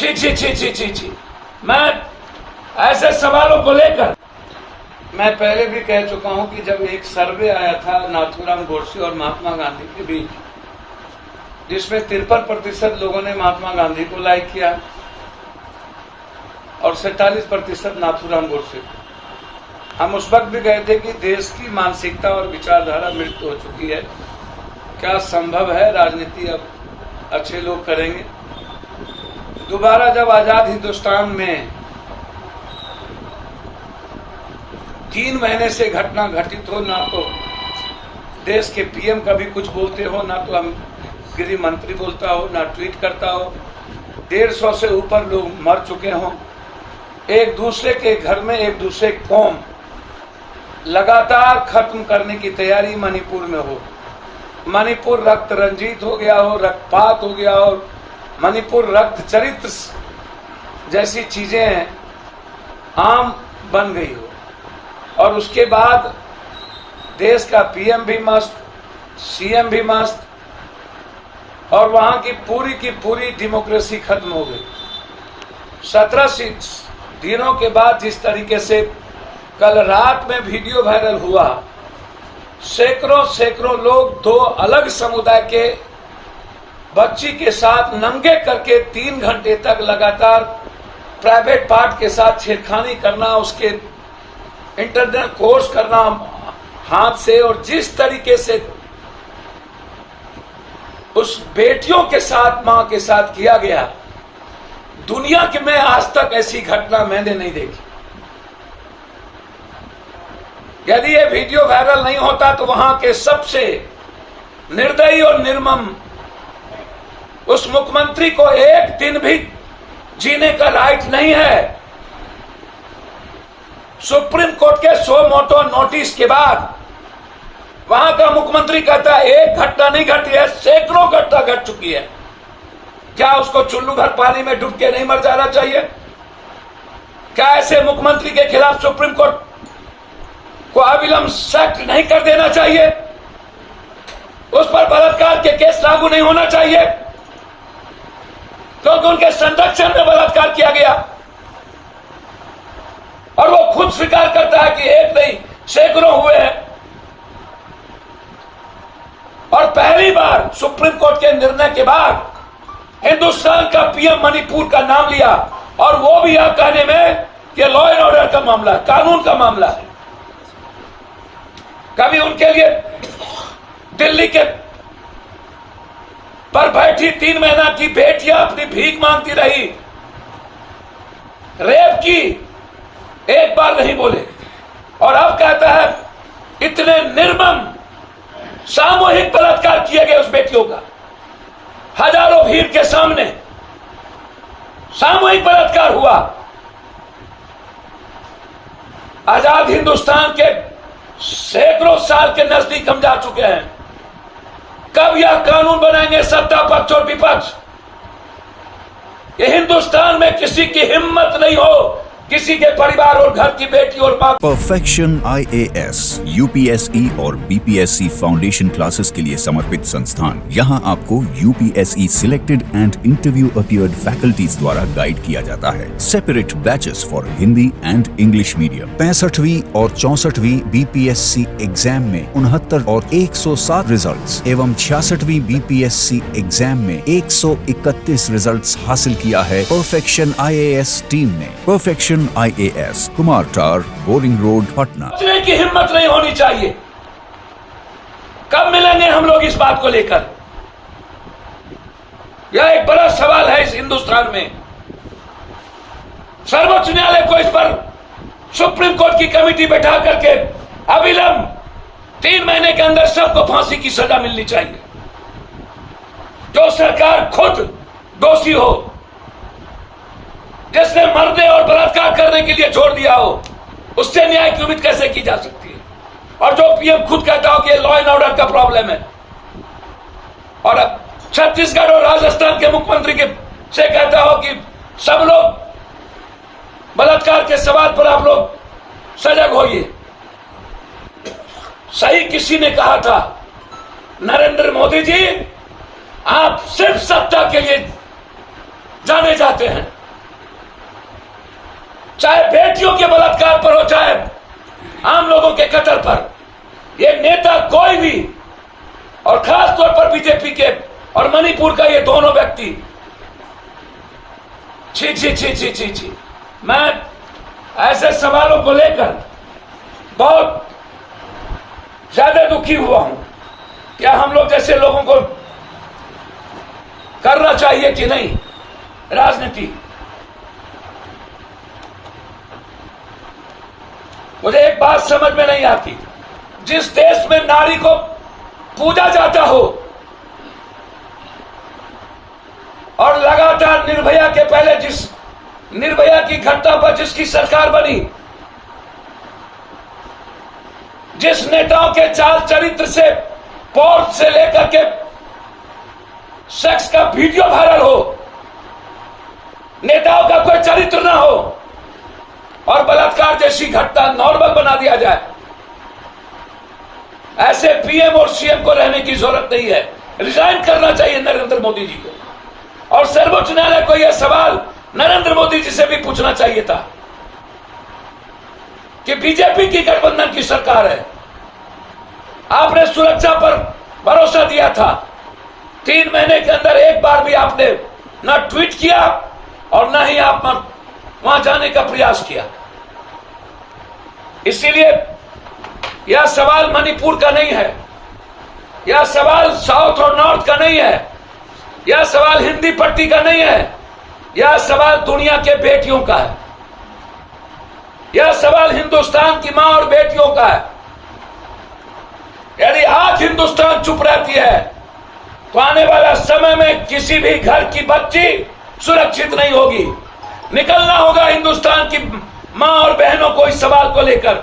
छी छी छी छी छी छी। मैं ऐसे सवालों को लेकर मैं पहले भी कह चुका हूं कि जब एक सर्वे आया था नाथूराम गोडसे और महात्मा गांधी के बीच, जिसमें 53% लोगों ने महात्मा गांधी को लाइक किया और 47% नाथूराम गोडसे को। हम उस वक्त भी गए थे कि देश की मानसिकता और विचारधारा मृत हो चुकी है, क्या संभव है राजनीति अब अच्छे लोग करेंगे। दोबारा जब आजाद हिंदुस्तान में 3 महीने से घटना घटित हो, ना तो देश के पीएम कभी कुछ बोलते हो, ना तो हम गृह मंत्री बोलता हो, ना ट्वीट करता हो, 150 से ऊपर लोग मर चुके हों, एक दूसरे के घर में एक दूसरे कौम लगातार खत्म करने की तैयारी मणिपुर में हो, मणिपुर रक्त रंजित हो गया हो, रक्तपात हो गया हो, मणिपुर रक्त चरित्र जैसी चीजें आम बन गई हो, और उसके बाद देश का पीएम भी मस्त, सीएम भी मस्त, और वहां की पूरी डेमोक्रेसी खत्म हो गई। 17 दिनों के बाद जिस तरीके से कल रात में वीडियो वायरल हुआ, सैकड़ों लोग 2 अलग समुदाय के बच्ची के साथ नंगे करके 3 घंटे तक लगातार प्राइवेट पार्ट के साथ छेड़खानी करना, उसके इंटरनेट कोर्स करना हाथ से, और जिस तरीके से उस बेटियों के साथ, मां के साथ किया गया, दुनिया के में आज तक ऐसी घटना मैंने नहीं देखी। यदि ये वीडियो वायरल नहीं होता तो वहां के सबसे निर्दयी और निर्मम उस मुख्यमंत्री को एक दिन भी जीने का राइट नहीं है। सुप्रीम कोर्ट के 100 मोटो नोटिस के बाद वहां का मुख्यमंत्री कहता है एक घटना नहीं घटी है, सैकड़ों घटना घट चुकी है। क्या उसको चुल्लू भर पानी में डूब के नहीं मर जाना चाहिए? क्या ऐसे मुख्यमंत्री के खिलाफ सुप्रीम कोर्ट को अविलंब सख्त नहीं कर देना चाहिए? उस पर बलात्कार के केस लागू नहीं होना चाहिए क्योंकि उनके संरक्षण में बलात्कार किया गया, और वो खुद स्वीकार करता है कि एक नहीं सैकड़ों हुए हैं। और पहली बार सुप्रीम कोर्ट के निर्णय के बाद हिंदुस्तान का पीएम मणिपुर का नाम लिया, और वो भी यह कहने में कि लॉ एंड ऑर्डर का मामला, कानून का मामला है। कभी उनके लिए दिल्ली के पर बैठी 3 महीना की बेटियां अपनी भीख मांगती रही, रेप की, एक बार नहीं बोले, और अब कहता है इतने निर्मम सामूहिक बलात्कार किए गए उस बेटियों का, हजारों भीड़ के सामने सामूहिक बलात्कार हुआ। आजाद हिंदुस्तान के सैकड़ों साल के नजदीक हम जा चुके हैं। कब यह कानून बनाएंगे सत्ता पक्ष और विपक्ष? ये हिंदुस्तान में किसी की हिम्मत नहीं हो किसी के परिवार और घर की बेटी और मां। परफेक्शन IAS UPSE और BPSC फाउंडेशन क्लासेस के लिए समर्पित संस्थान। यहाँ आपको UPSE selected and interview appeared faculties द्वारा गाइड किया जाता है। Separate batches for Hindi and English medium. 65वीं और 64वीं BPSC एग्जाम में 69 और 107 रिजल्ट्स एवं 66वीं BPSC एग्जाम में 131 रिजल्ट्स हासिल किया है परफेक्शन IAS टीम ने। परफेक्शन IAS, कुमार टार, बोरिंग रोड, पटना। सोचने की हिम्मत नहीं होनी चाहिए। कब मिलेंगे हम लोग इस बात को लेकर? यह एक बड़ा सवाल है इस हिंदुस्तान में। सर्वोच्च न्यायालय को इस पर सुप्रीम कोर्ट की कमेटी बैठा करके अविलंब 3 महीने के अंदर सबको फांसी की सजा मिलनी चाहिए। जो सरकार खुद दोषी हो, जिसने मरने और बलात्कार करने के लिए छोड़ दिया हो, उससे न्याय की उम्मीद कैसे की जा सकती है? और जो पीएम खुद कहता हो कि लॉ एंड ऑर्डर का प्रॉब्लम है, और अब छत्तीसगढ़ और राजस्थान के मुख्यमंत्री के से कहता हो कि सब लोग बलात्कार के सवाल पर आप लोग सजग होइए। सही किसी ने कहा था, नरेंद्र मोदी जी, आप सिर्फ सत्ता के लिए जाने जाते हैं, चाहे बेटियों के बलात्कार पर हो, चाहे आम लोगों के कत्ल पर। ये नेता कोई भी, और खास तौर पर बीजेपी के और मणिपुर का ये दोनों व्यक्ति, छी छी छी छी छी छी। मैं ऐसे सवालों को लेकर बहुत ज्यादा दुखी हुआ हूं। क्या हम लोग जैसे लोगों को करना चाहिए कि नहीं राजनीति? मुझे एक बात समझ में नहीं आती, जिस देश में नारी को पूजा जाता हो और लगातार निर्भया के पहले जिस निर्भया की घटना पर जिसकी सरकार बनी, जिस नेताओं के चाल चरित्र से, पोर्च से लेकर के सेक्स का वीडियो वायरल हो, नेताओं का कोई चरित्र ना हो और बलात्कार जैसी घटना नॉर्मल बना दिया जाए, ऐसे पीएम और सीएम को रहने की जरूरत नहीं है। रिजाइन करना चाहिए नरेंद्र मोदी जी को। और सर्वोच्च न्यायालय को यह सवाल नरेंद्र मोदी जी से भी पूछना चाहिए था कि बीजेपी की गठबंधन की सरकार है, आपने सुरक्षा पर भरोसा दिया था, 3 महीने के अंदर एक बार भी आपने ना ट्वीट किया और ना ही आप वहां जाने का प्रयास किया। इसीलिए यह सवाल मणिपुर का नहीं है, यह सवाल साउथ और नॉर्थ का नहीं है, यह सवाल हिंदी पट्टी का नहीं है, यह सवाल दुनिया के बेटियों का है, यह सवाल हिंदुस्तान की मां और बेटियों का है। यदि आज हिंदुस्तान चुप रहती है तो आने वाला समय में किसी भी घर की बच्ची सुरक्षित नहीं होगी। निकलना होगा हिंदुस्तान की मां और बहनों को इस सवाल को लेकर।